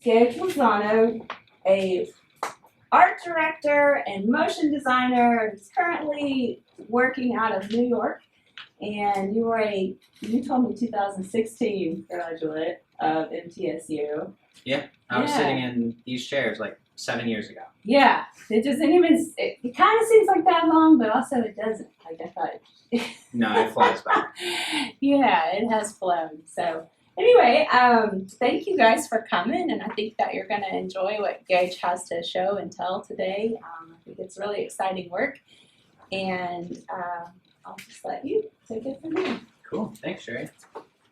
Gage Lozano, a art director and motion designer. He's currently working out of New York. And you told me 2016 graduate of MTSU. Yeah, I was sitting in these chairs like 7 years ago. Yeah, it doesn't even, it kind of seems like that long, but also it doesn't. Like I thought. No, it flies by. Yeah, it has flown. So anyway, thank you guys for coming, and I think that you're going to enjoy what Gage has to show and tell today. I think it's really exciting work, and I'll just let you take it from here. Cool, thanks, Sherry.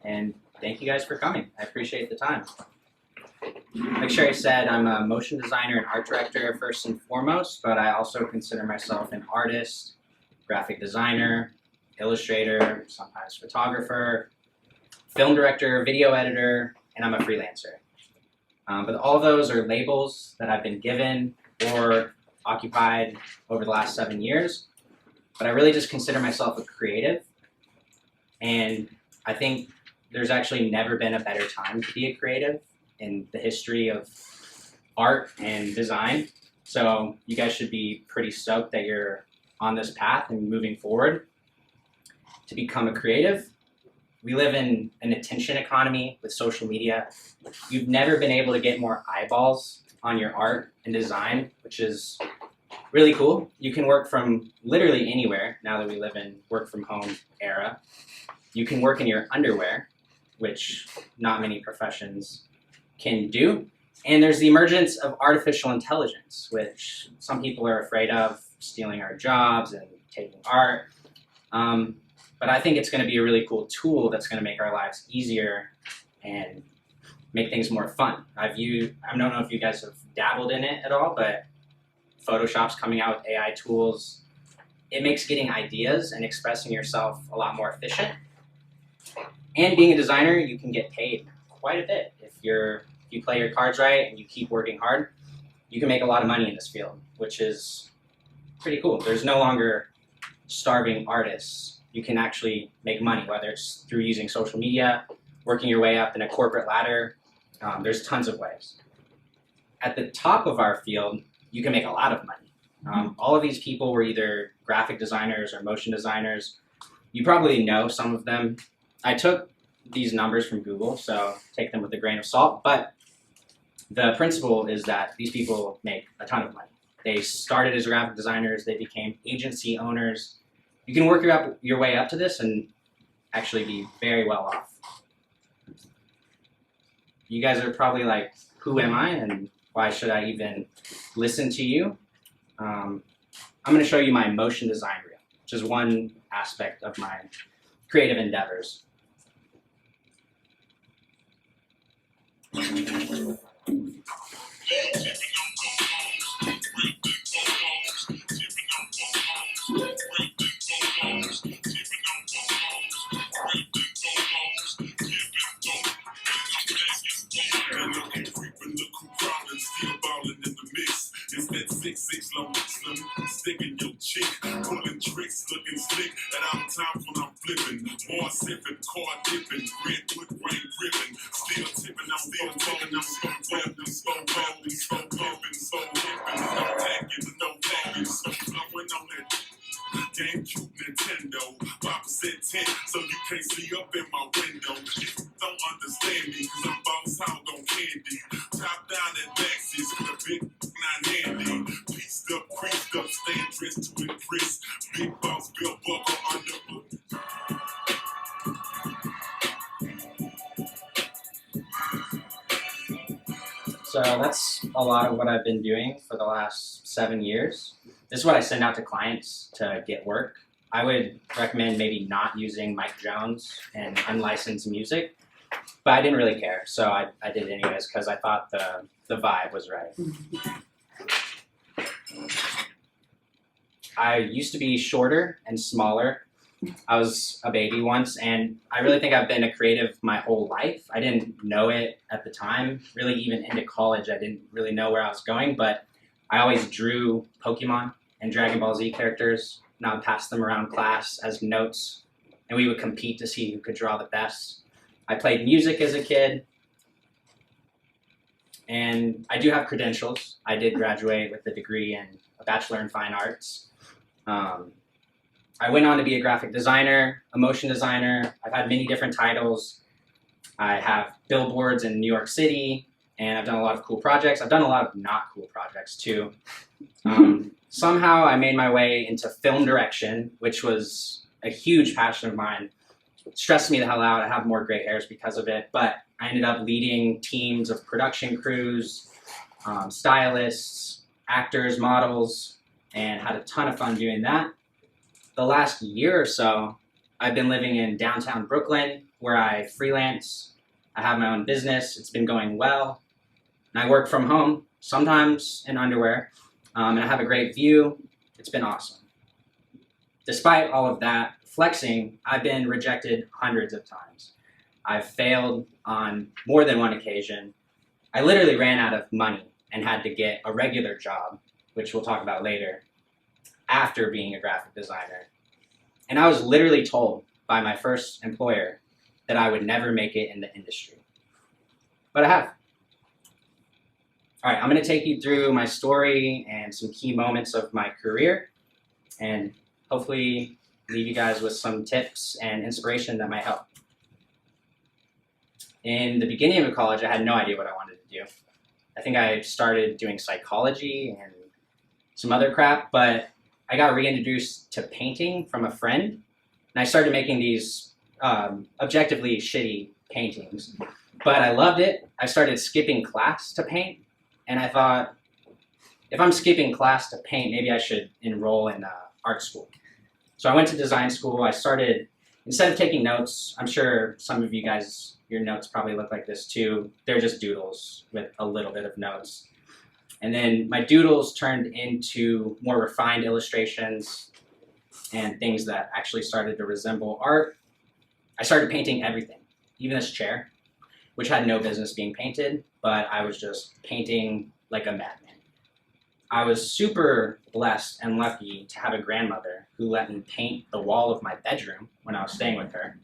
And thank you guys for coming. I appreciate the time. Like Sherry said, I'm a motion designer and art director first and foremost, but I also consider myself an artist, graphic designer, illustrator, sometimes photographer, film director, video editor, and I'm a freelancer. But all of those are labels that I've been given or occupied over the last 7 years. But I really just consider myself a creative. And I think there's actually never been a better time to be a creative in the history of art and design. So you guys should be pretty stoked that you're on this path and moving forward to become a creative. We live in an attention economy with social media. You've never been able to get more eyeballs on your art and design, which is really cool. You can work from literally anywhere now that we live in work from home era. You can work in your underwear, which not many professions can do. And there's the emergence of artificial intelligence, which some people are afraid of, stealing our jobs and taking art. But I think it's going to be a really cool tool that's going to make our lives easier and make things more fun. I don't know if you guys have dabbled in it at all, but Photoshop's coming out with AI tools. It makes getting ideas and expressing yourself a lot more efficient. And being a designer, you can get paid quite a bit. If you play your cards right and you keep working hard, you can make a lot of money in this field, which is pretty cool. There's no longer starving artists. You can actually make money, whether it's through using social media, working your way up in a corporate ladder. There's tons of ways. At the top of our field, you can make a lot of money. All of these people were either graphic designers or motion designers. You probably know some of them. I took these numbers from Google, so take them with a grain of salt, but the principle is that these people make a ton of money. They started as graphic designers, they became agency owners. You can work your way up to this and actually be very well off. You guys are probably like, who am I and why should I even listen to you? I'm going to show you my motion design reel, which is one aspect of my creative endeavors. Sticking your chick, pulling tricks, looking slick. At all times when I'm flipping, more sipping, car dipping, redwood rain dripping, still tipping, I'm still talking, I'm so tapping, so rolling, so pumping, so hipping, no hacking, no tagging, so flowing on that GameCube Nintendo, 5% 10, so you can't see up in my window. If you don't understand me, cause I'm boss hog on candy, top down at Maxis, with a big 9 handy, pieced up, creased up, stand dressed to impress, big boss, bill buckle under. So that's a lot of what I've been doing for the last 7 years. This is what I send out to clients to get work. I would recommend maybe not using Mike Jones and unlicensed music, but I didn't really care, so I did it anyways because I thought the vibe was right. I used to be shorter and smaller. I was a baby once, and I really think I've been a creative my whole life. I didn't know it at the time. Really, even into college, I didn't really know where I was going, but I always drew Pokemon and Dragon Ball Z characters, and I would pass them around class as notes, and we would compete to see who could draw the best. I played music as a kid. And I do have credentials. I did graduate with a degree in a Bachelor in Fine Arts. I went on to be a graphic designer, a motion designer. I've had many different titles. I have billboards in New York City, and I've done a lot of cool projects. I've done a lot of not cool projects too. Somehow I made my way into film direction, which was a huge passion of mine. It stressed me the hell out. I have more gray hairs because of it, but I ended up leading teams of production crews, stylists, actors, models, and had a ton of fun doing that. The last year or so, I've been living in downtown Brooklyn, where I freelance. I have my own business. It's been going well. And I work from home, sometimes in underwear, and I have a great view. It's been awesome. Despite all of that flexing, I've been rejected hundreds of times. I've failed on more than one occasion. I literally ran out of money and had to get a regular job, which we'll talk about later, after being a graphic designer. And I was literally told by my first employer that I would never make it in the industry. But I have. All right, I'm going to take you through my story and some key moments of my career, and hopefully leave you guys with some tips and inspiration that might help. In the beginning of college, I had no idea what I wanted to do. I think I started doing psychology and some other crap, but I got reintroduced to painting from a friend, and I started making these objectively shitty paintings. But I loved it. I started skipping class to paint, and I thought, if I'm skipping class to paint, maybe I should enroll in art school. So I went to design school. I started, instead of taking notes, I'm sure some of you guys, your notes probably look like this too. They're just doodles with a little bit of notes. And then my doodles turned into more refined illustrations and things that actually started to resemble art. I started painting everything, even this chair, which had no business being painted, but I was just painting like a madman. I was super blessed and lucky to have a grandmother who let me paint the wall of my bedroom when I was staying with her.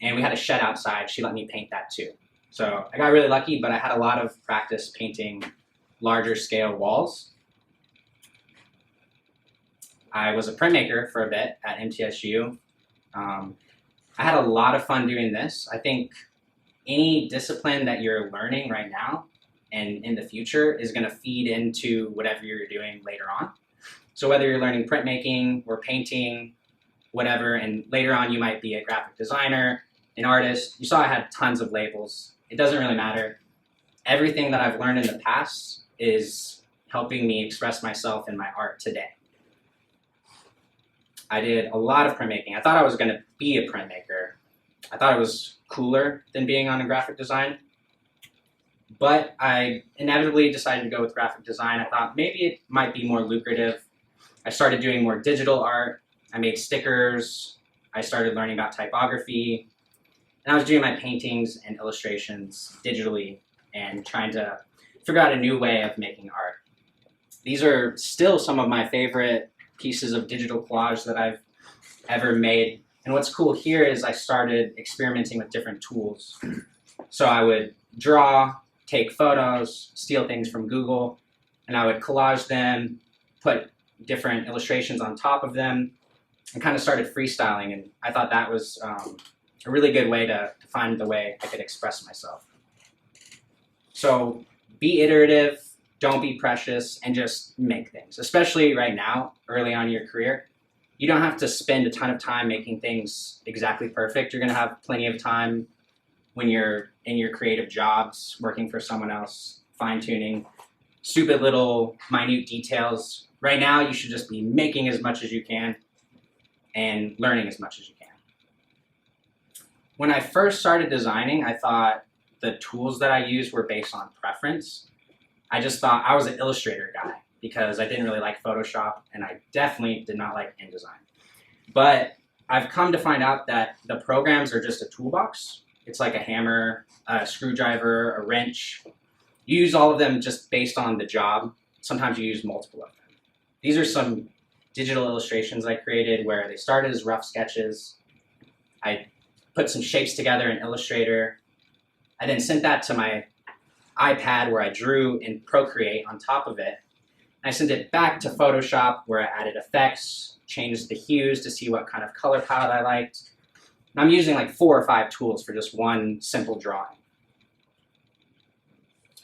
And we had a shed outside. She let me paint that too. So I got really lucky, but I had a lot of practice painting larger scale walls. I was a printmaker for a bit at MTSU. I had a lot of fun doing this. I think any discipline that you're learning right now and in the future is going to feed into whatever you're doing later on. So whether you're learning printmaking or painting, whatever, and later on you might be a graphic designer, an artist. You saw I had tons of labels. It doesn't really matter. Everything that I've learned in the past is helping me express myself in my art today. I did a lot of printmaking. I thought I was going to be a printmaker. I thought it was cooler than being on a graphic design. But I inevitably decided to go with graphic design. I thought maybe it might be more lucrative. I started doing more digital art. I made stickers. I started learning about typography. And I was doing my paintings and illustrations digitally and trying to figure out a new way of making art. These are still some of my favorite pieces of digital collage that I've ever made. And what's cool here is I started experimenting with different tools. So I would draw, take photos, steal things from Google, and I would collage them, put different illustrations on top of them, and kind of started freestyling. And I thought that was a really good way to find the way I could express myself. So be iterative, don't be precious, and just make things. Especially right now, early on in your career. You don't have to spend a ton of time making things exactly perfect. You're going to have plenty of time when you're in your creative jobs, working for someone else, fine-tuning, stupid little minute details. Right now, you should just be making as much as you can and learning as much as you can. When I first started designing, I thought the tools that I used were based on preference. I just thought I was an Illustrator guy because I didn't really like Photoshop, and I definitely did not like InDesign. But I've come to find out that the programs are just a toolbox. It's like a hammer, a screwdriver, a wrench. You use all of them just based on the job. Sometimes you use multiple of them. These are some digital illustrations I created where they started as rough sketches. I put some shapes together in Illustrator. I then sent that to my iPad where I drew in Procreate on top of it. I sent it back to Photoshop where I added effects, changed the hues to see what kind of color palette I liked. And I'm using like 4 or 5 tools for just one simple drawing.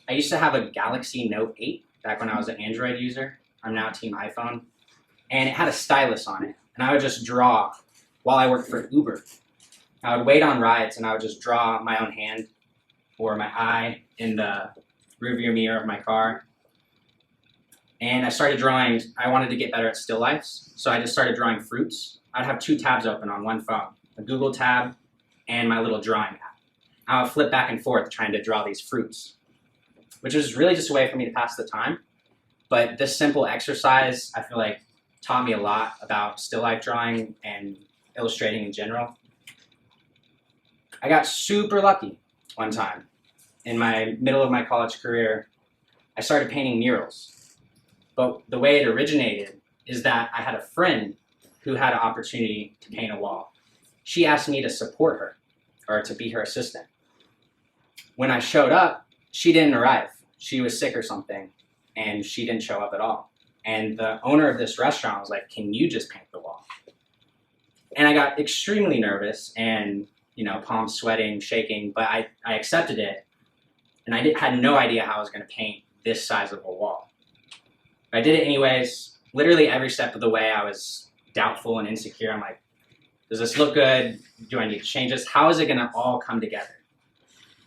I used to have a Galaxy Note 8 back when I was an Android user. I'm now Team iPhone. And it had a stylus on it. And I would just draw while I worked for Uber. I would wait on rides and I would just draw my own hand or my eye in the rearview mirror of my car. And I started drawing, I wanted to get better at still lifes, so I just started drawing fruits. I'd have 2 tabs open on one phone, a Google tab and my little drawing app. I would flip back and forth trying to draw these fruits, which was really just a way for me to pass the time. But this simple exercise, I feel like, taught me a lot about still life drawing and illustrating in general. I got super lucky one time. In my middle of my college career, I started painting murals. But the way it originated is that I had a friend who had an opportunity to paint a wall. She asked me to support her, or to be her assistant. When I showed up, she didn't arrive. She was sick or something, and she didn't show up at all. And the owner of this restaurant was like, "Can you just paint the wall?" And I got extremely nervous and, palms sweating, shaking, but I accepted it. And I had no idea how I was going to paint this size of a wall. I did it anyways. Literally every step of the way, I was doubtful and insecure. I'm like, does this look good? Do I need to change this? How is it going to all come together?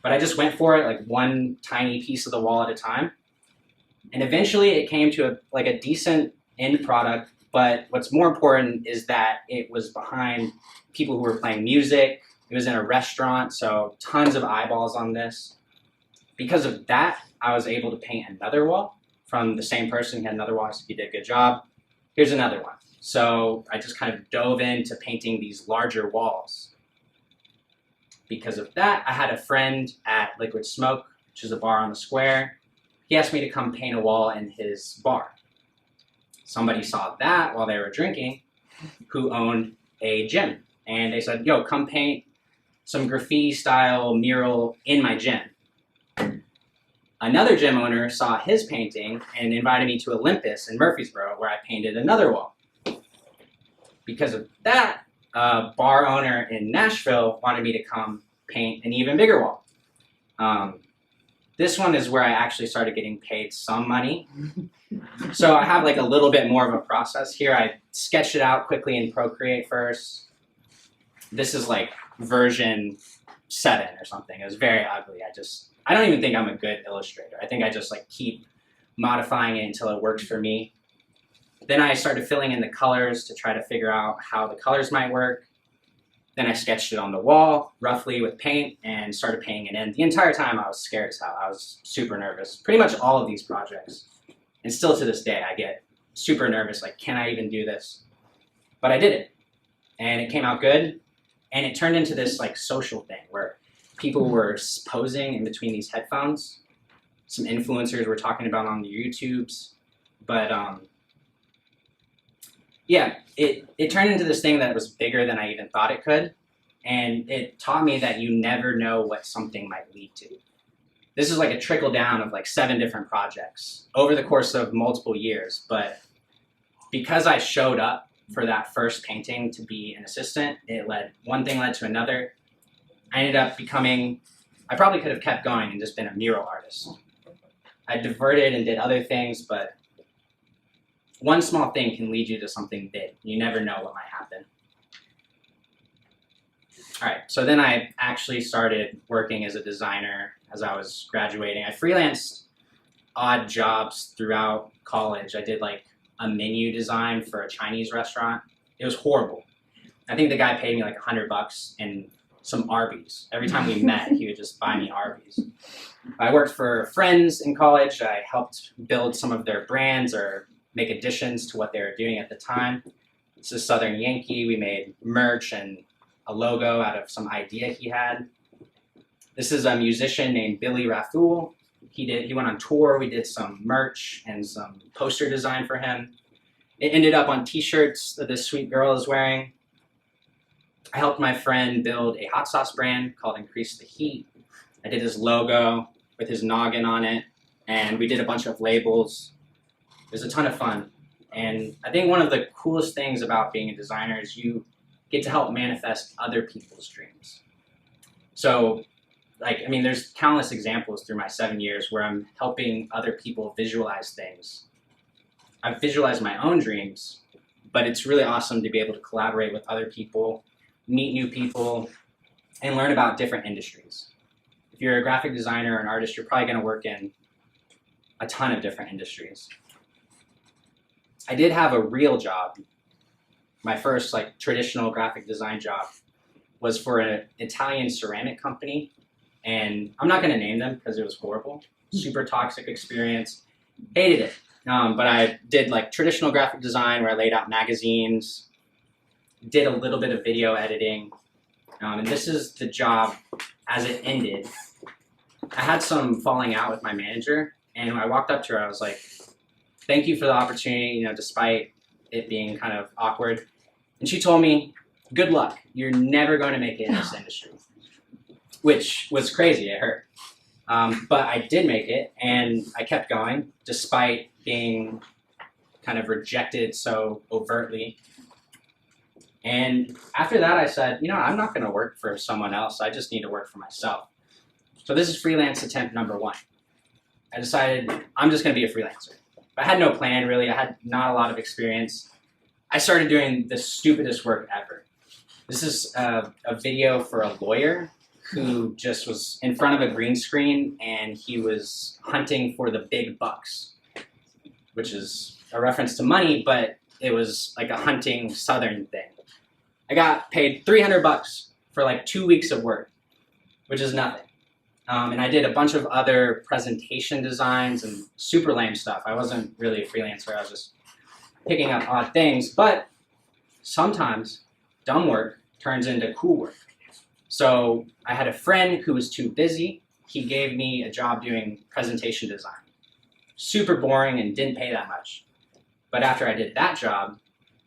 But I just went for it, like one tiny piece of the wall at a time. And eventually it came to a decent end product. But what's more important is that it was behind people who were playing music. It was in a restaurant, so tons of eyeballs on this. Because of that, I was able to paint another wall from the same person who had another wall. I said, "You did a good job. Here's another one." So I just kind of dove into painting these larger walls. Because of that, I had a friend at Liquid Smoke, which is a bar on the square. He asked me to come paint a wall in his bar. Somebody saw that while they were drinking, who owned a gym. And they said, "Yo, come paint some graffiti-style mural in my gym." Another gym owner saw his painting and invited me to Olympus in Murfreesboro, where I painted another wall. Because of that, a bar owner in Nashville wanted me to come paint an even bigger wall. This one is where I actually started getting paid some money. So I have like a little bit more of a process here. I sketched it out quickly in Procreate first. This is like version 7 or something. It was very ugly. I don't even think I'm a good illustrator. I think I just like keep modifying it until it works for me. Then I started filling in the colors to try to figure out how the colors might work. Then I sketched it on the wall roughly with paint and started painting it in. The entire time I was scared as hell. I was super nervous. Pretty much all of these projects. And still to this day I get super nervous, like, can I even do this? But I did it. And it came out good. And it turned into this like social thing where people were posing in between these headphones. Some influencers were talking about on the YouTubes. But yeah, it turned into this thing that was bigger than I even thought it could. And it taught me that you never know what something might lead to. This is like a trickle down of like 7 different projects over the course of multiple years. But because I showed up for that first painting to be an assistant, one thing led to another. I ended up I probably could have kept going and just been a mural artist. I diverted and did other things, but one small thing can lead you to something big. You never know what might happen. All right, so then I actually started working as a designer as I was graduating. I freelanced odd jobs throughout college. I did like a menu design for a Chinese restaurant. It was horrible. I think the guy paid me like $100 and some Arby's. Every time we met, he would just buy me Arby's. I worked for friends in college. I helped build some of their brands or make additions to what they were doing at the time. This is Southern Yankee. We made merch and a logo out of some idea he had. This is a musician named Billy Rathul. He went on tour. We did some merch and some poster design for him. It ended up on t-shirts that this sweet girl is wearing. I helped my friend build a hot sauce brand called Increase the Heat. I did his logo. with his noggin on it, and we did a bunch of labels. It was a ton of fun. And I think one of the coolest things about being a designer is you get to help manifest other people's dreams. So, there's countless examples through my 7 years where I'm helping other people visualize things. I've visualized my own dreams, but it's really awesome to be able to collaborate with other people, meet new people, and learn about different industries. If you're a graphic designer or an artist, you're probably going to work in a ton of different industries. I did have a real job. My first traditional graphic design job was for an Italian ceramic company, and I'm not going to name them because it was horrible. Super toxic experience. Hated it. But I did traditional graphic design where I laid out magazines, did a little bit of video editing, and this is the job as it ended. I had some falling out with my manager, and when I walked up to her, I was like, thank you for the opportunity, despite it being kind of awkward. And she told me, good luck, you're never going to make it in this industry, which was crazy, it hurt. But I did make it, and I kept going, despite being kind of rejected so overtly. And after that, I said, I'm not going to work for someone else. I just need to work for myself. So this is freelance attempt number 1. I decided I'm just going to be a freelancer. I had no plan, really. I had not a lot of experience. I started doing the stupidest work ever. This is a video for a lawyer who just was in front of a green screen, and he was hunting for the big bucks, which is a reference to money, but it was like a hunting Southern thing. I got paid $300 for 2 weeks of work, which is nothing. And I did a bunch of other presentation designs and super lame stuff. I wasn't really a freelancer. I was just picking up odd things. But sometimes dumb work turns into cool work. So I had a friend who was too busy. He gave me a job doing presentation design. Super boring and didn't pay that much. But after I did that job,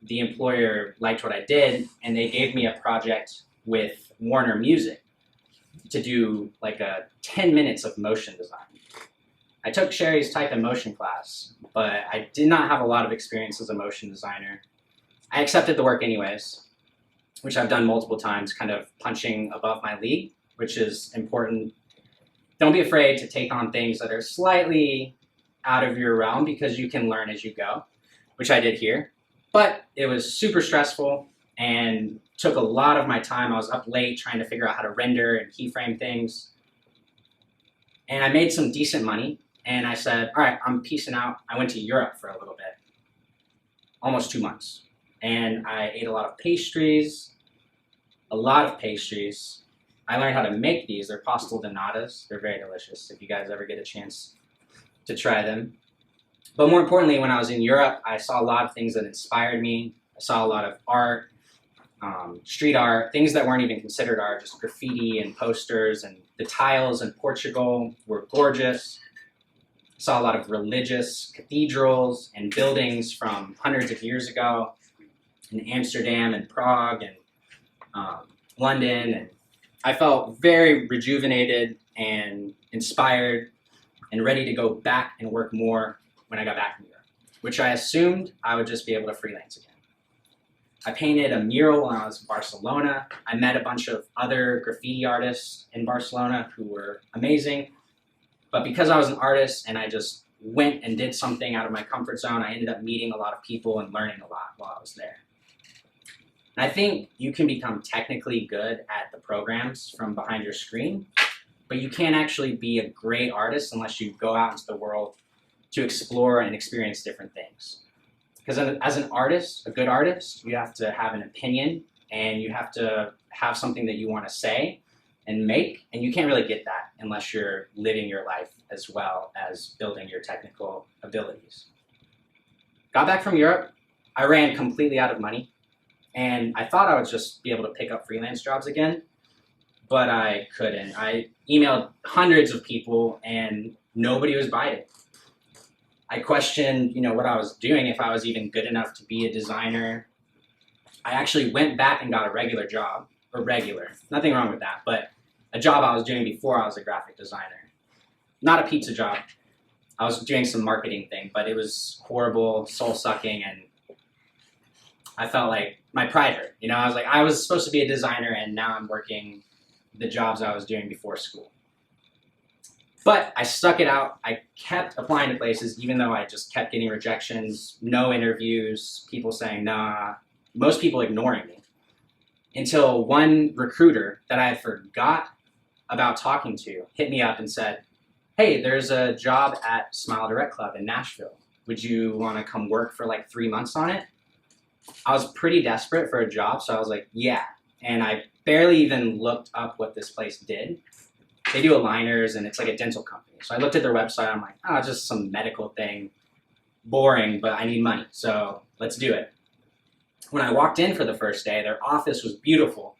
the employer liked what I did, and they gave me a project with Warner Music to do a 10 minutes of motion design. I took Sherry's type and motion class, but I did not have a lot of experience as a motion designer. I accepted the work anyways, which I've done multiple times, kind of punching above my league, which is important. Don't be afraid to take on things that are slightly out of your realm because you can learn as you go, which I did here. But it was super stressful and took a lot of my time. I was up late trying to figure out how to render and keyframe things. And I made some decent money, and I said, all right, I'm peacing out. I went to Europe for a little bit, almost 2 months. And I ate a lot of pastries. I learned how to make these. They're pastel donatas. They're very delicious if you guys ever get a chance to try them. But more importantly, when I was in Europe, I saw a lot of things that inspired me. I saw a lot of art, street art, things that weren't even considered art, just graffiti and posters, and the tiles in Portugal were gorgeous. I saw a lot of religious cathedrals and buildings from hundreds of years ago in Amsterdam and Prague and London. And I felt very rejuvenated and inspired and ready to go back and work more when I got back from Europe, which I assumed I would just be able to freelance again. I painted a mural when I was in Barcelona. I met a bunch of other graffiti artists in Barcelona who were amazing. But because I was an artist and I just went and did something out of my comfort zone, I ended up meeting a lot of people and learning a lot while I was there. And I think you can become technically good at the programs from behind your screen, but you can't actually be a great artist unless you go out into the world to explore and experience different things. Because as an artist, a good artist, you have to have an opinion and you have to have something that you want to say and make, and you can't really get that unless you're living your life as well as building your technical abilities. Got back from Europe, I ran completely out of money, and I thought I would just be able to pick up freelance jobs again, but I couldn't. I emailed hundreds of people and nobody was biting. I questioned, what I was doing, if I was even good enough to be a designer. I actually went back and got a regular job, nothing wrong with that, but a job I was doing before I was a graphic designer. not a pizza job. I was doing some marketing thing, but it was horrible, soul-sucking, and I felt like my pride hurt. You know, I was like, I was supposed to be a designer, and now I'm working the jobs I was doing before school. But I stuck it out. I kept applying to places, even though I just kept getting rejections, no interviews, people saying nah, most people ignoring me. Until one recruiter that I had forgot about talking to hit me up and said, hey, there's a job at Smile Direct Club in Nashville. Would you want to come work for like 3 months on it? I was pretty desperate for a job, so I was like, yeah. And I barely even looked up what this place did. They do aligners, and it's like a dental company. So I looked at their website. I'm like, oh, just some medical thing. Boring, but I need money, so let's do it. When I walked in for the first day, their office was beautiful.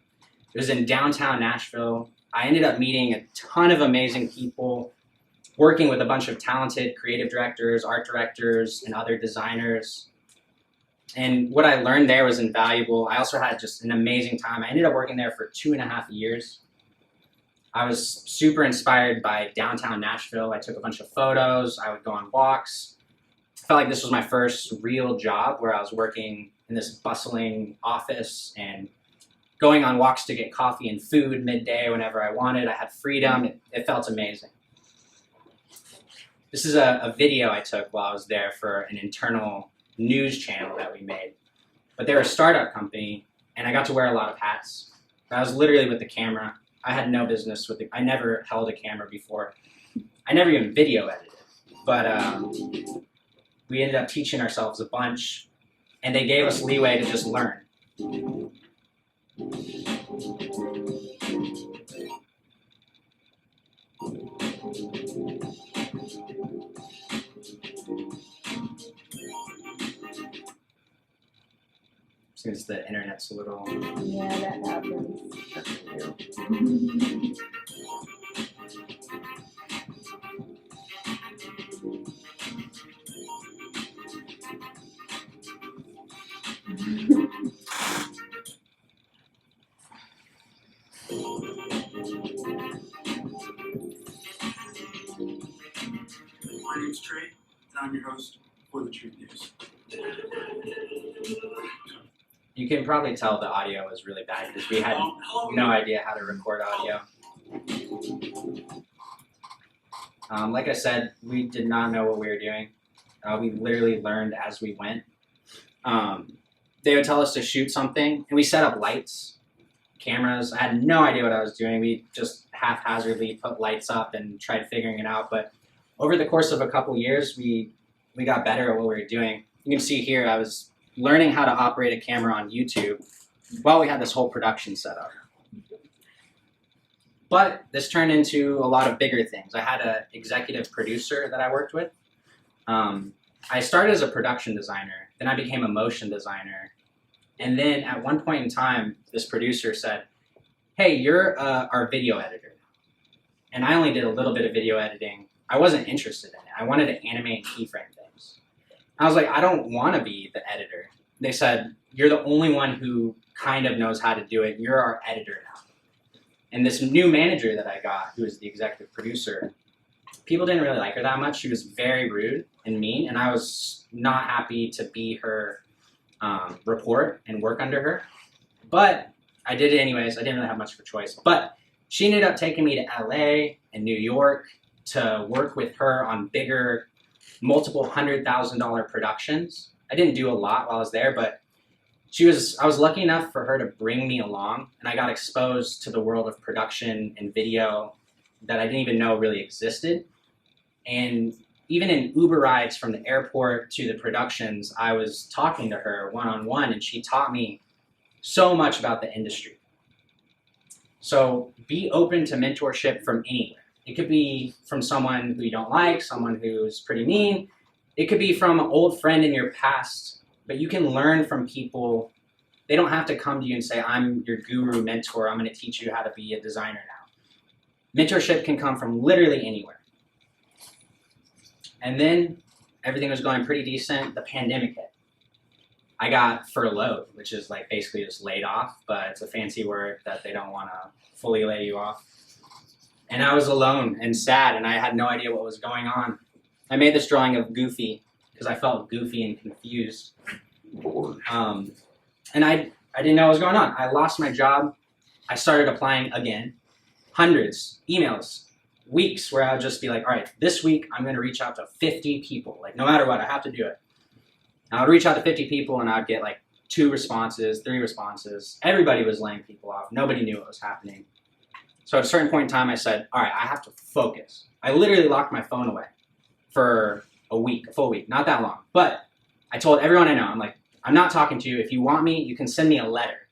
It was in downtown Nashville. I ended up meeting a ton of amazing people, working with a bunch of talented creative directors, art directors, and other designers. And what I learned there was invaluable. I also had just an amazing time. I ended up working there for 2.5 years. I was super inspired by downtown Nashville. I took a bunch of photos. I would go on walks. I felt like this was my first real job where I was working in this bustling office and going on walks to get coffee and food midday whenever I wanted. I had freedom. It felt amazing. This is a video I took while I was there for an internal news channel that we made. But they're a startup company, and I got to wear a lot of hats. I was literally with the camera. I had no business with it. I never held a camera before. I never even video edited. But we ended up teaching ourselves a bunch, and they gave us leeway to just learn. Since the internet's a little... Yeah, that happens. My name's Trey, and I'm your host for the Truth News. You can probably tell the audio was really bad because we had no idea how to record audio. Like I said, we did not know what we were doing. We literally learned as we went. They would tell us to shoot something, and we set up lights, cameras. I had no idea what I was doing. We just haphazardly put lights up and tried figuring it out. But over the course of a couple years, we got better at what we were doing. You can see here I was learning how to operate a camera on YouTube while we had this whole production set up. But this turned into a lot of bigger things. I had an executive producer that I worked with. I started as a production designer, then I became a motion designer. And then at one point in time, this producer said, hey, you're our video editor. And I only did a little bit of video editing. I wasn't interested in it. I wanted to animate and keyframe things. I was like, I don't want to be the editor. They said, you're the only one who kind of knows how to do it. You're our editor now. And this new manager that I got, who was the executive producer, people didn't really like her that much. She was very rude and mean, and I was not happy to be her report and work under her. But I did it anyways. I didn't really have much of a choice. But she ended up taking me to LA and New York to work with her on bigger, multiple $100,000 productions. I didn't do a lot while I was there, but I was lucky enough for her to bring me along, and I got exposed to the world of production and video that I didn't even know really existed. And even in Uber rides from the airport to the productions, I was talking to her one-on-one, and she taught me so much about the industry. So be open to mentorship from anywhere. It could be from someone who you don't like, someone who's pretty mean. It could be from an old friend in your past, but you can learn from people. They don't have to come to you and say, I'm your guru mentor. I'm going to teach you how to be a designer now. Mentorship can come from literally anywhere. And then everything was going pretty decent. The pandemic hit. I got furloughed, which is like basically just laid off, but it's a fancy word that they don't want to fully lay you off. And I was alone and sad, and I had no idea what was going on. I made this drawing of Goofy because I felt goofy and confused. And I didn't know what was going on. I lost my job. I started applying again. Hundreds, emails, weeks where I would just be like, all right, this week I'm going to reach out to 50 people. Like, no matter what, I have to do it. I would reach out to 50 people, and I'd get like 2 responses, 3 responses. Everybody was laying people off. Nobody knew what was happening. So at a certain point in time, I said, all right, I have to focus. I literally locked my phone away for a week, a full week, not that long. But I told everyone I know, I'm like, I'm not talking to you. If you want me, you can send me a letter.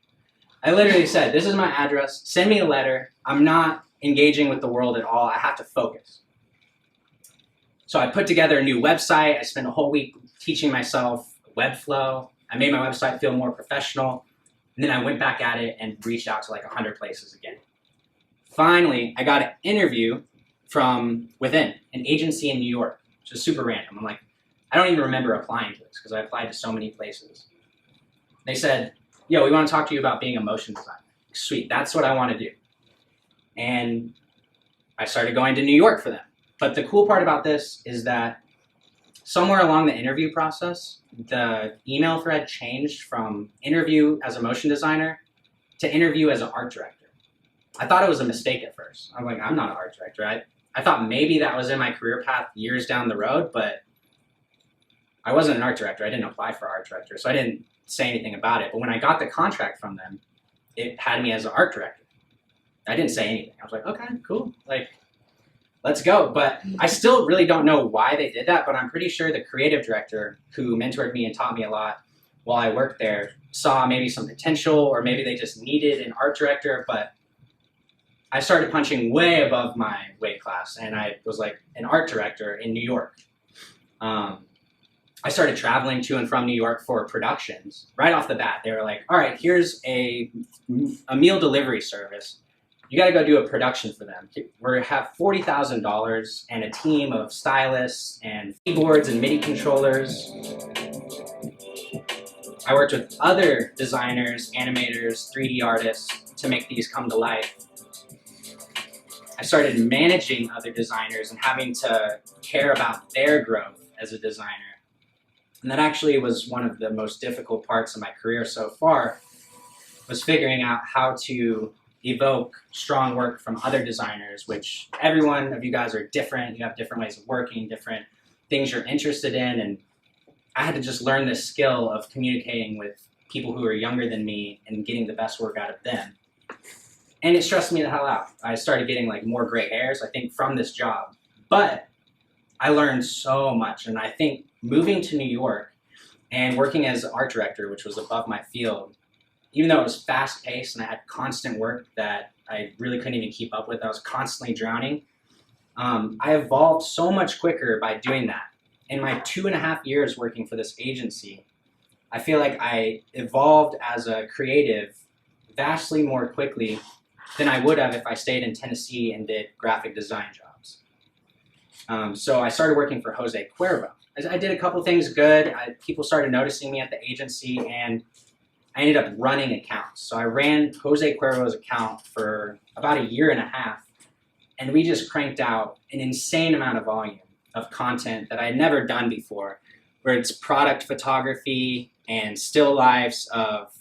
I literally said, this is my address. Send me a letter. I'm not engaging with the world at all. I have to focus. So I put together a new website. I spent a whole week teaching myself Webflow. I made my website feel more professional. And then I went back at it and reached out to like 100 places again. Finally, I got an interview from within an agency in New York, which is super random. I'm like, I don't even remember applying to this because I applied to so many places. They said, yo, we want to talk to you about being a motion designer. Sweet, that's what I want to do. And I started going to New York for them. But the cool part about this is that somewhere along the interview process, the email thread changed from interview as a motion designer to interview as an art director. I thought it was a mistake at first. I'm like, I'm not an art director. I thought maybe that was in my career path years down the road, but I wasn't an art director. I didn't apply for art director, so I didn't say anything about it. But when I got the contract from them, it had me as an art director. I didn't say anything. I was like, okay, cool. Like, let's go. But I still really don't know why they did that, but I'm pretty sure the creative director who mentored me and taught me a lot while I worked there saw maybe some potential, or maybe they just needed an art director. But I started punching way above my weight class, and I was like an art director in New York. I started traveling to and from New York for productions. Right off the bat, they were like, all right, here's a meal delivery service. You got to go do a production for them. We have $40,000 and a team of stylists and keyboards and MIDI controllers. I worked with other designers, animators, 3D artists to make these come to life. I started managing other designers and having to care about their growth as a designer. And that actually was one of the most difficult parts of my career so far, was figuring out how to evoke strong work from other designers, which every one of you guys are different. You have different ways of working, different things you're interested in. And I had to just learn this skill of communicating with people who are younger than me and getting the best work out of them. And it stressed me the hell out. I started getting like more gray hairs, I think, from this job. But I learned so much. And I think moving to New York and working as an art director, which was above my field, even though it was fast paced and I had constant work that I really couldn't even keep up with, I was constantly drowning. I evolved so much quicker by doing that. In my 2.5 years working for this agency, I feel like I evolved as a creative vastly more quickly than I would have if I stayed in Tennessee and did graphic design jobs. So I started working for Jose Cuervo. I did a couple things good. People started noticing me at the agency, and I ended up running accounts. So I ran Jose Cuervo's account for about 1.5 years, and we just cranked out an insane amount of volume of content that I had never done before, where it's product photography and still lives of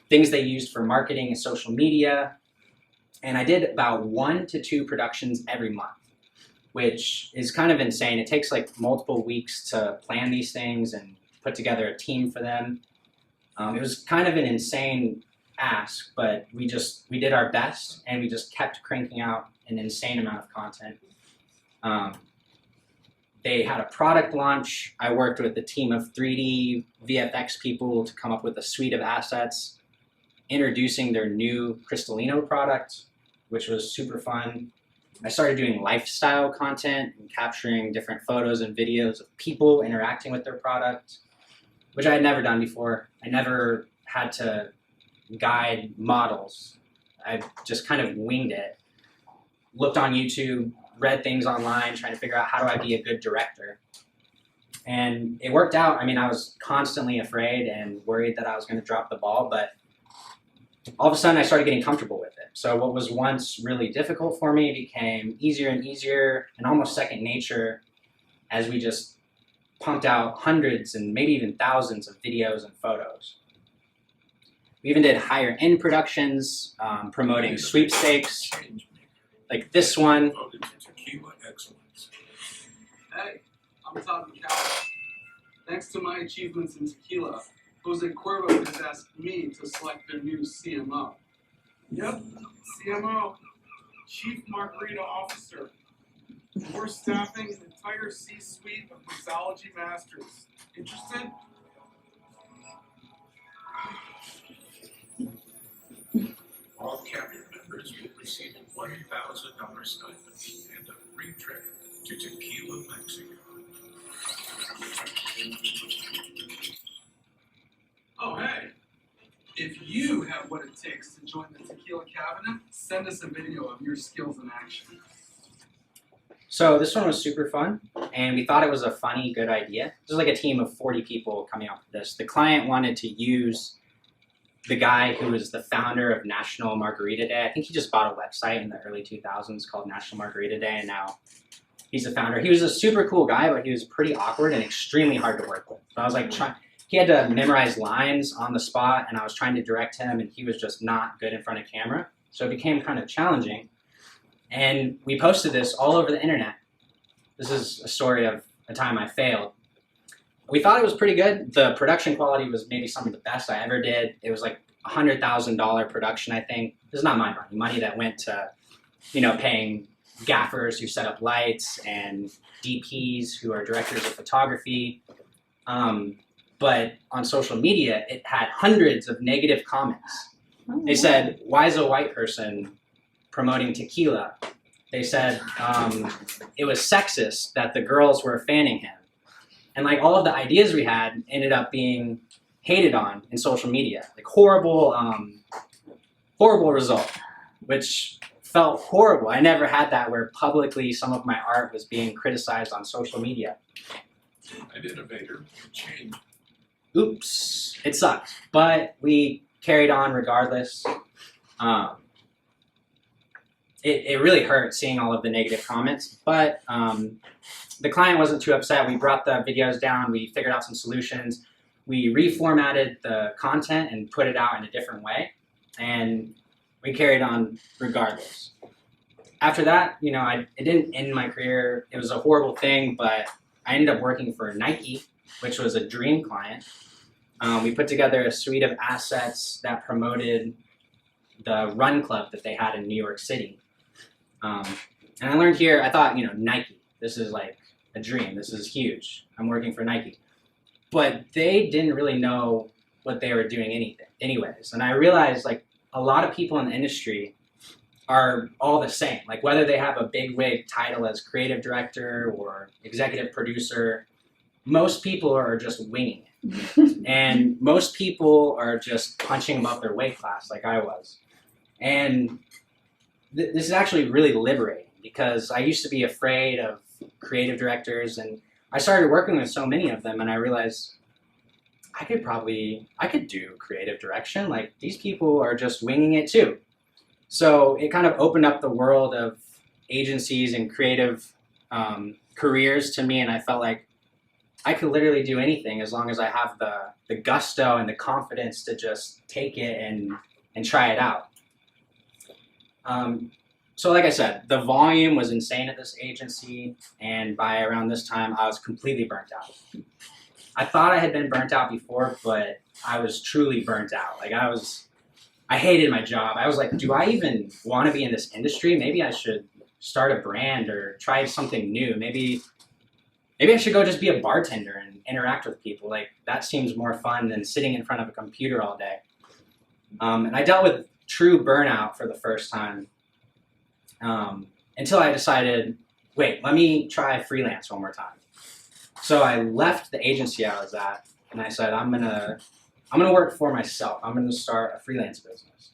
things they used for marketing and social media. And I did about 1 to 2 productions every month, which is kind of insane. It takes like multiple weeks to plan these things and put together a team for them. It was kind of an insane ask, but we did our best, and we just kept cranking out an insane amount of content. They had a product launch. I worked with a team of 3D VFX people to come up with a suite of assets, introducing their new Crystalino product, which was super fun. I started doing lifestyle content and capturing different photos and videos of people interacting with their product, which I had never done before. I never had to guide models. I just kind of winged it. Looked on YouTube, read things online, trying to figure out how do I be a good director. And it worked out. I mean, I was constantly afraid and worried that I was going to drop the ball, but all of a sudden I started getting comfortable with it. So what was once really difficult for me became easier and easier and almost second nature as we just pumped out hundreds and maybe even thousands of videos and photos. We even did higher end productions, promoting sweepstakes, like this one. Tequila excellence. Hey, I'm Todd McCall. Thanks to my achievements in tequila, Jose Cuervo has asked me to select their new CMO. Yep, CMO, Chief Margarita Officer. We're staffing an entire C-suite of mixology masters. Interested? All cabinet members will receive a $1,000 stipend and a free trip to Tequila, Mexico. Oh, hey. If you have what it takes to join the tequila cabinet, send us a video of your skills in action. So this one was super fun, and we thought it was a funny, good idea. This was like a team of 40 people coming up with this. The client wanted to use the guy who was the founder of National Margarita Day. I think he just bought a website in the early 2000s called National Margarita Day, and now he's the founder. He was a super cool guy, but he was pretty awkward and extremely hard to work with. So I was like, he had to memorize lines on the spot, and I was trying to direct him, and he was just not good in front of camera. So it became kind of challenging. And we posted this all over the internet. This is a story of a time I failed. We thought it was pretty good. The production quality was maybe some of the best I ever did. It was like $100,000 production, I think. This is not my money. Money that went to, paying gaffers who set up lights and DPs who are directors of photography. But on social media, it had hundreds of negative comments. They said, "Why is a white person promoting tequila?" They said it was sexist that the girls were fanning him. And like all of the ideas we had ended up being hated on in social media. Like horrible result, which felt horrible. I never had that where publicly some of my art was being criticized on social media. An innovator can change. Oops, it sucked. But we carried on regardless. It really hurt seeing all of the negative comments, but the client wasn't too upset. We brought the videos down, we figured out some solutions, we reformatted the content and put it out in a different way, and we carried on regardless. After that, it didn't end my career. It was a horrible thing, but I ended up working for Nike, which was a dream client. We put together a suite of assets that promoted the run club that they had in New York City. And I learned here, I thought, Nike, this is like a dream. This is huge. I'm working for Nike. But they didn't really know what they were doing anyways. And I realized like a lot of people in the industry are all the same. Like whether they have a big wig title as creative director or executive producer, most people are just winging it. And most people are just punching above their weight class like I was. And this is actually really liberating because I used to be afraid of creative directors, and I started working with so many of them, and I realized I could do creative direction. Like these people are just winging it too. So it kind of opened up the world of agencies and creative careers to me, and I felt like I could literally do anything as long as I have the gusto and the confidence to just take it and try it out. So like I said, the volume was insane at this agency, and by around this time, I was completely burnt out. I thought I had been burnt out before, but I was truly burnt out. Like I hated my job. I was like, do I even want to be in this industry? Maybe I should start a brand or try something new. Maybe I should go just be a bartender and interact with people. Like that seems more fun than sitting in front of a computer all day. And I dealt with true burnout for the first time until I decided, wait, let me try freelance one more time. So I left the agency I was at, and I said, I'm gonna work for myself. I'm gonna start a freelance business.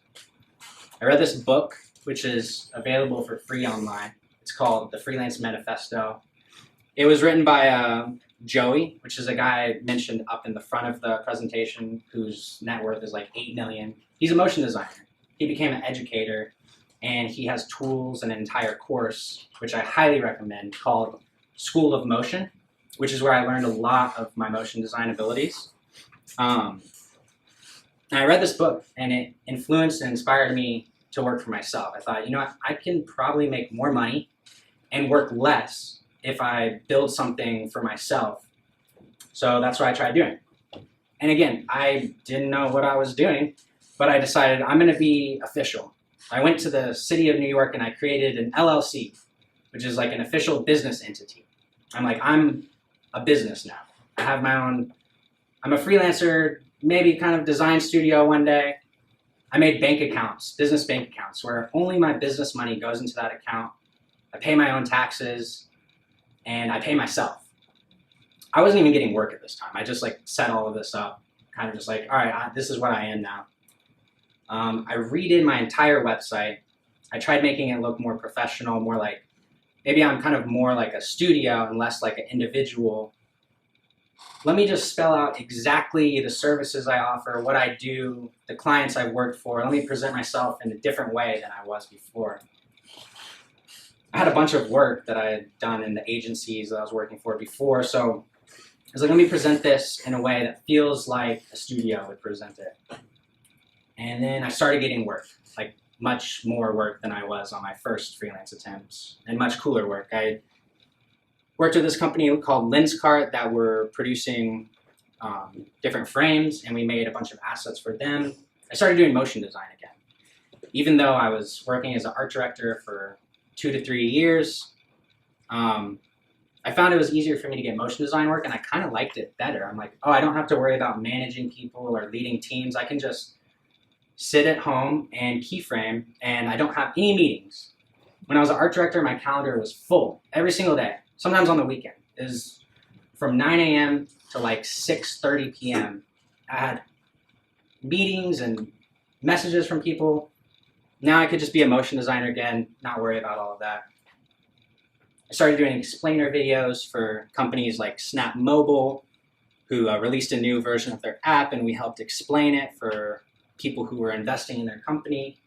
I read this book, which is available for free online. It's called The Freelance Manifesto. It was written by Joey, which is a guy I mentioned up in the front of the presentation, whose net worth is like 8 million. He's a motion designer. He became an educator, and he has tools and an entire course, which I highly recommend, called School of Motion, which is where I learned a lot of my motion design abilities. And I read this book, and it influenced and inspired me to work for myself. I thought, you know what, I can probably make more money and work less if I build something for myself. So that's what I tried doing. And again, I didn't know what I was doing, but I decided I'm gonna be official. I went to the city of New York and I created an LLC, which is like an official business entity. I'm like, I'm a business now. I have my own, I'm a freelancer, maybe kind of design studio one day. I made bank accounts, business bank accounts, where only my business money goes into that account. I pay my own taxes, and I pay myself. I wasn't even getting work at this time. I just like set all of this up, kind of just like, all right, this is what I am now. I redid my entire website. I tried making it look more professional, more like, maybe I'm kind of more like a studio and less like an individual. Let me just spell out exactly the services I offer, what I do, the clients I've worked for. Let me present myself in a different way than I was before. I had a bunch of work that I had done in the agencies that I was working for before, so I was like, let me present this in a way that feels like a studio would present it. And then I started getting work, like much more work than I was on my first freelance attempts, and much cooler work. I worked with this company called Lenscart that were producing different frames, and we made a bunch of assets for them. I started doing motion design again. Even though I was working as an art director for 2 to 3 years, I found it was easier for me to get motion design work, and I kind of liked it better. I'm like, oh, I don't have to worry about managing people or leading teams. I can just sit at home and keyframe, and I don't have any meetings. When I was an art director, my calendar was full every single day, sometimes on the weekend. It was from 9 a.m. to like 6:30 p.m. I had meetings and messages from people. Now I could just be a motion designer again, not worry about all of that. I started doing explainer videos for companies like Snap Mobile, who released a new version of their app, and we helped explain it for people who were investing in their company.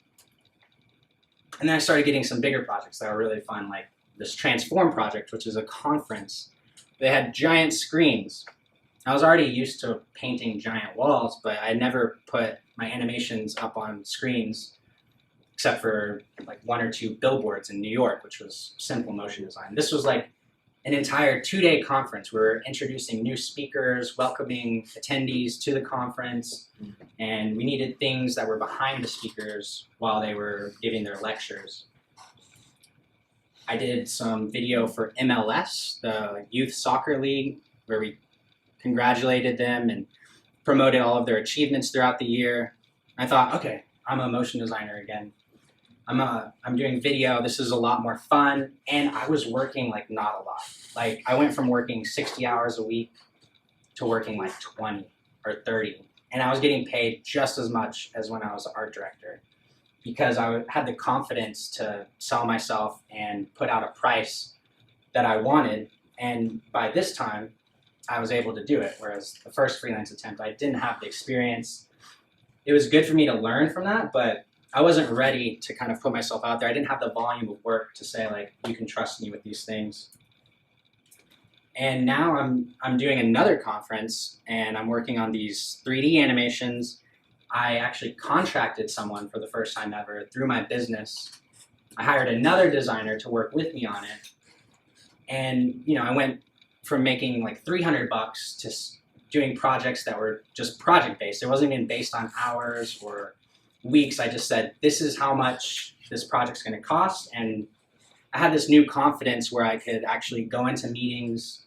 And then I started getting some bigger projects that were really fun, like this Transform project, which is a conference. They had giant screens. I was already used to painting giant walls, but I never put my animations up on screens except for like 1 or 2 billboards in New York, which was simple motion design. This was like an entire 2-day conference. We were introducing new speakers, welcoming attendees to the conference, and we needed things that were behind the speakers while they were giving their lectures. I did some video for MLS, the Youth Soccer League, where we congratulated them and promoted all of their achievements throughout the year. I thought, okay, I'm a motion designer again. I'm doing video, this is a lot more fun, and I was working like not a lot. Like I went from working 60 hours a week to working like 20 or 30, and I was getting paid just as much as when I was an art director because I had the confidence to sell myself and put out a price that I wanted, and by this time, I was able to do it, whereas the first freelance attempt, I didn't have the experience. It was good for me to learn from that, but I wasn't ready to kind of put myself out there. I didn't have the volume of work to say like, you can trust me with these things. And now I'm doing another conference and I'm working on these 3D animations. I actually contracted someone for the first time ever through my business. I hired another designer to work with me on it. And I went from making like $300 to doing projects that were just project-based. It wasn't even based on hours or weeks. I just said, this is how much this project's going to cost. And I had this new confidence where I could actually go into meetings.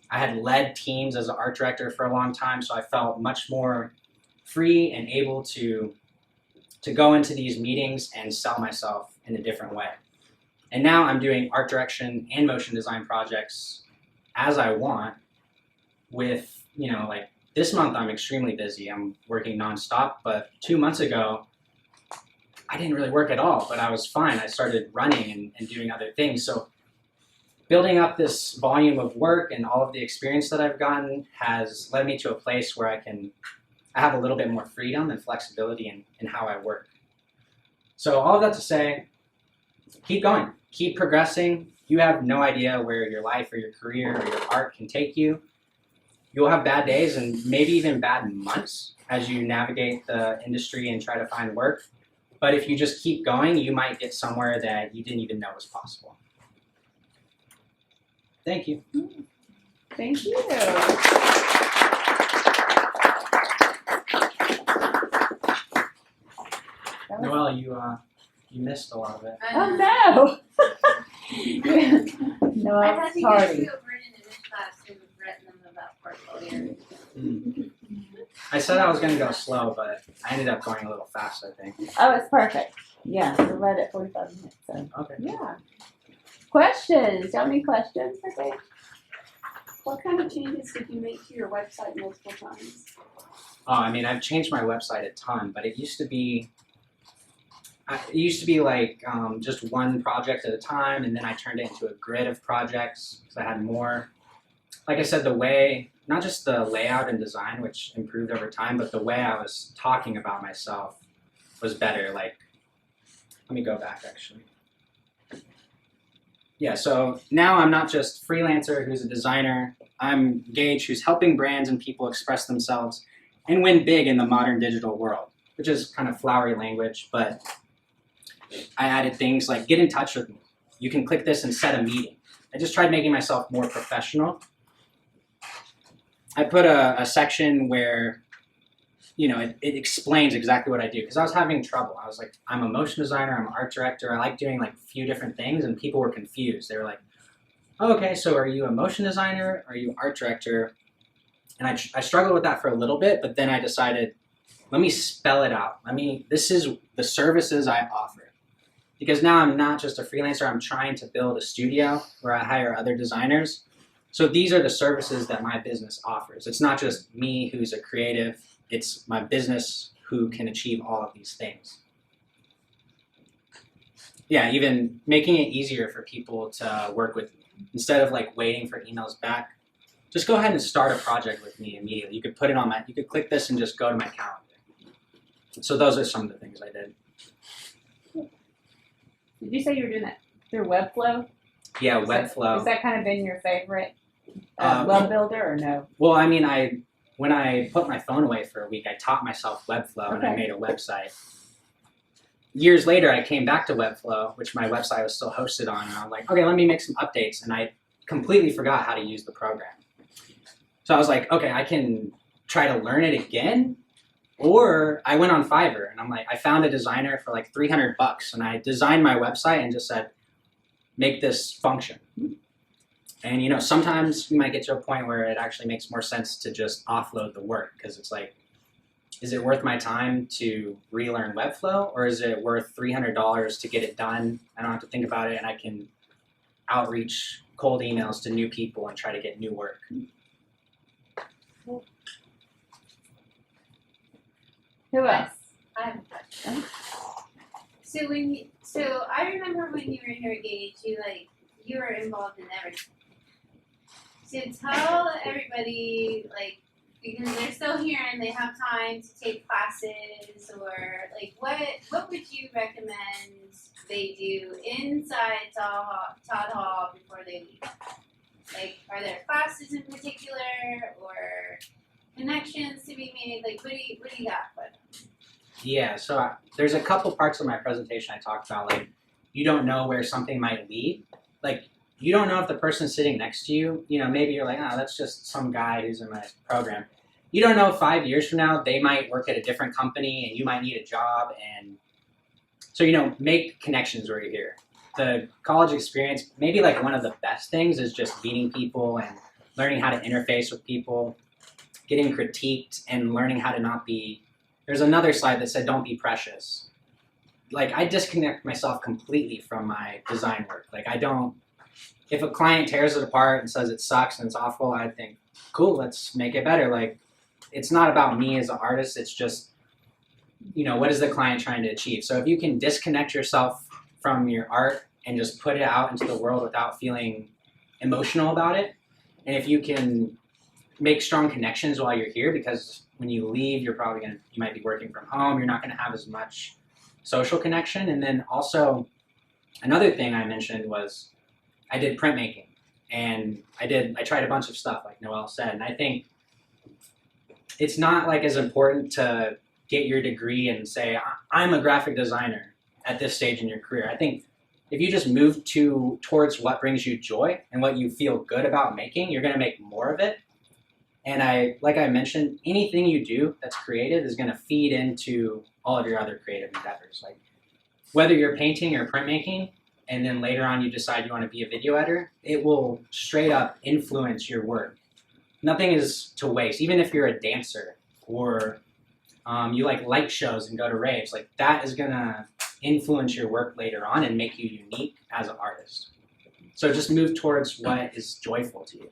I had led teams as an art director for a long time, so I felt much more free and able to go into these meetings and sell myself in a different way. And now I'm doing art direction and motion design projects as I want with, like this month I'm extremely busy. I'm working nonstop, but 2 months ago, I didn't really work at all, but I was fine. I started running and doing other things. So building up this volume of work and all of the experience that I've gotten has led me to a place where I have a little bit more freedom and flexibility in how I work. So all of that to say, keep going, keep progressing. You have no idea where your life or your career or your art can take you. You'll have bad days and maybe even bad months as you navigate the industry and try to find work. But if you just keep going, you might get somewhere that you didn't even know was possible. Thank you. Thank you. Noelle, you missed a lot of it. Oh no! No, I I'm had to get sorry. two Brennan in this class who have written them about portfolio. I said I was going to go slow, but I ended up going a little fast, I think. Oh, it's perfect. Yeah, we're right at 45 minutes. So Okay. yeah. Questions? Y'all have any questions for Gage? What kind of changes did you make to your website multiple times? Oh, I mean, I've changed my website a ton, but it used to be like just one project at a time, and then I turned it into a grid of projects because I had more. Like I said, the way, not just the layout and design, which improved over time, but the way I was talking about myself was better. Like, let me go back actually. Yeah, so now I'm not just freelancer who's a designer. I'm Gage, who's helping brands and people express themselves and win big in the modern digital world, which is kind of flowery language, but I added things like get in touch with me. You can click this and set a meeting. I just tried making myself more professional. I put a section where, you know, it explains exactly what I do because I was having trouble. I was like, I'm a motion designer, I'm an art director. I like doing like a few different things, and people were confused. They were like, oh, okay, so are you a motion designer? Are you an art director? And I struggled with that for a little bit, but then I decided, let me spell it out. This is the services I offer. Because now I'm not just a freelancer, I'm trying to build a studio where I hire other designers. So these are the services that my business offers. It's not just me who's a creative, it's my business who can achieve all of these things. Yeah, even making it easier for people to work with me. Instead of like waiting for emails back, just go ahead and start a project with me immediately. You could put it on you could click this and just go to my calendar. So those are some of the things I did. Did you say you were doing that through Webflow? Yeah, Webflow. Has that kind of been your favorite Um, web builder or no? Well, I mean, when I put my phone away for a week, I taught myself Webflow and I Okay. made a website. Years later, I came back to Webflow, which my website was still hosted on, and I was like, okay, let me make some updates, and I completely forgot how to use the program. So I was like, okay, I can try to learn it again, or I went on Fiverr, and I'm like, I found a designer for like $300, and I designed my website and just said, make this function. And you know, sometimes you might get to a point where it actually makes more sense to just offload the work because it's like, is it worth my time to relearn Webflow, or is it worth $300 to get it done? I don't have to think about it, and I can outreach cold emails to new people and try to get new work. Who else? I have a question. So I remember when you were here, Gage, you were involved in everything. So tell everybody, because they're still here and they have time to take classes, or what would you recommend they do inside Todd Hall before they leave? Are there classes in particular or connections to be made? What do you got for them? Yeah, so there's a couple parts of my presentation I talked about, you don't know where something might lead. You don't know if the person sitting next to you, maybe you're like, oh, that's just some guy who's in my program. You don't know 5 years from now, they might work at a different company and you might need a job. And so, make connections where you're here. The college experience, maybe one of the best things is just meeting people and learning how to interface with people, getting critiqued and learning how to not be. There's another slide that said, don't be precious. I disconnect myself completely from my design work. If a client tears it apart and says it sucks and it's awful, I think, cool, let's make it better. It's not about me as an artist, it's just, what is the client trying to achieve? So if you can disconnect yourself from your art and just put it out into the world without feeling emotional about it, and if you can make strong connections while you're here, because when you leave, you might be working from home, you're not gonna have as much social connection. And then also, another thing I mentioned was I did printmaking, and I tried a bunch of stuff like Noelle said, and I think it's not like as important to get your degree and say, I'm a graphic designer at this stage in your career. I think if you just move towards what brings you joy and what you feel good about making, you're gonna make more of it. And like I mentioned, anything you do that's creative is gonna feed into all of your other creative endeavors. Like whether you're painting or printmaking, and then later on you decide you wanna be a video editor, it will straight up influence your work. Nothing is to waste. Even if you're a dancer or you like light shows and go to raves, like that is gonna influence your work later on and make you unique as an artist. So just move towards what is joyful to you.